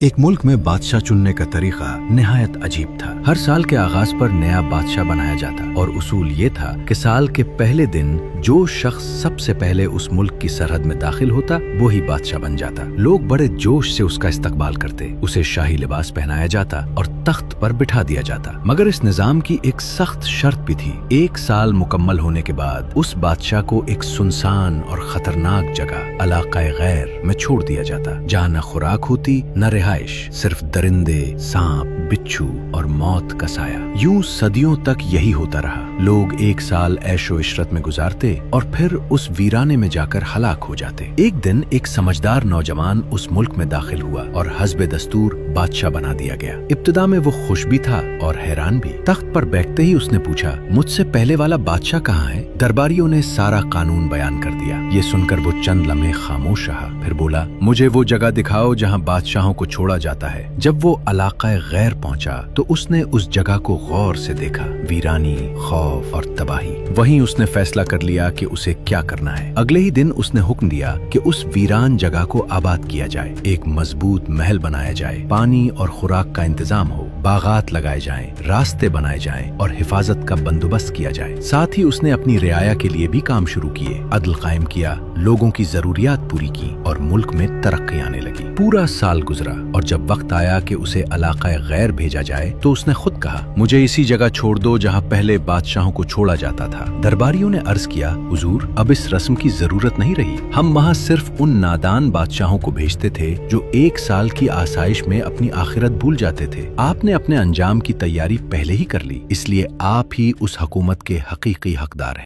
ایک ملک میں بادشاہ چننے کا طریقہ نہایت عجیب تھا۔ ہر سال کے آغاز پر نیا بادشاہ بنایا جاتا اور اصول یہ تھا کہ سال کے پہلے دن جو شخص سب سے پہلے اس ملک کی سرحد میں داخل ہوتا وہی بادشاہ بن جاتا۔ لوگ بڑے جوش سے اس کا استقبال کرتے، اسے شاہی لباس پہنایا جاتا اور تخت پر بٹھا دیا جاتا۔ مگر اس نظام کی ایک سخت شرط بھی تھی۔ 1 سال مکمل ہونے کے بعد اس بادشاہ کو ایک سنسان اور خطرناک جگہ علاقہ غیر میں چھوڑ دیا جاتا، جہاں نہ خوراک ہوتی نہ رہائش، صرف درندے، سانپ، بچھو اور موت کا سایہ۔ یوں صدیوں تک یہی ہوتا رہا۔ لوگ 1 سال عیش و عشرت میں گزارتے اور پھر اس ویرانے میں جا کر ہلاک ہو جاتے۔ ایک دن ایک سمجھدار نوجوان اس ملک میں داخل ہوا اور حسب دستور بادشاہ بنا دیا گیا۔ ابتدا میں وہ خوش بھی تھا اور حیران بھی۔ تخت پر بیٹھتے ہی اس نے پوچھا، مجھ سے پہلے والا بادشاہ کہاں ہے؟ درباریوں نے سارا قانون بیان کر دیا۔ یہ سن کر وہ چند لمحے خاموش رہا، پھر بولا، مجھے وہ جگہ دکھاؤ جہاں بادشاہوں کو چھوڑا جاتا ہے۔ جب وہ علاقہ غیر پہنچا تو اس نے اس جگہ کو غور سے دیکھا، ویرانی، خوف اور تباہی۔ وہیں اس نے فیصلہ کر لیا کہ اسے کیا کرنا ہے۔ اگلے ہی دن اس نے حکم دیا کہ اس ویران جگہ کو آباد کیا جائے، ایک مضبوط محل بنایا جائے، پانی اور خوراک کا انتظام ہو، باغات لگائے جائیں، راستے بنائے جائیں اور حفاظت کا بندوبست کیا جائے۔ ساتھ ہی اس نے اپنی رعایا کے لیے بھی کام شروع کیے، عدل قائم کیا، لوگوں کی ضروریات پوری کی اور ملک میں ترقی آنے لگی۔ پورا سال گزرا اور جب وقت آیا کہ اسے علاقہ غیر بھیجا جائے تو اس نے خود کہا، مجھے اسی جگہ چھوڑ دو جہاں پہلے بادشاہوں کو چھوڑا جاتا تھا۔ درباریوں نے عرض کیا، حضور، اب اس رسم کی ضرورت نہیں رہی۔ ہم وہاں صرف ان نادان بادشاہوں کو بھیجتے تھے جو 1 سال کی آسائش میں اپنی آخرت بھول جاتے تھے۔ آپ نے اپنے انجام کی تیاری پہلے ہی کر لی، اس لیے آپ ہی اس حکومت کے حقیقی حقدار ہیں۔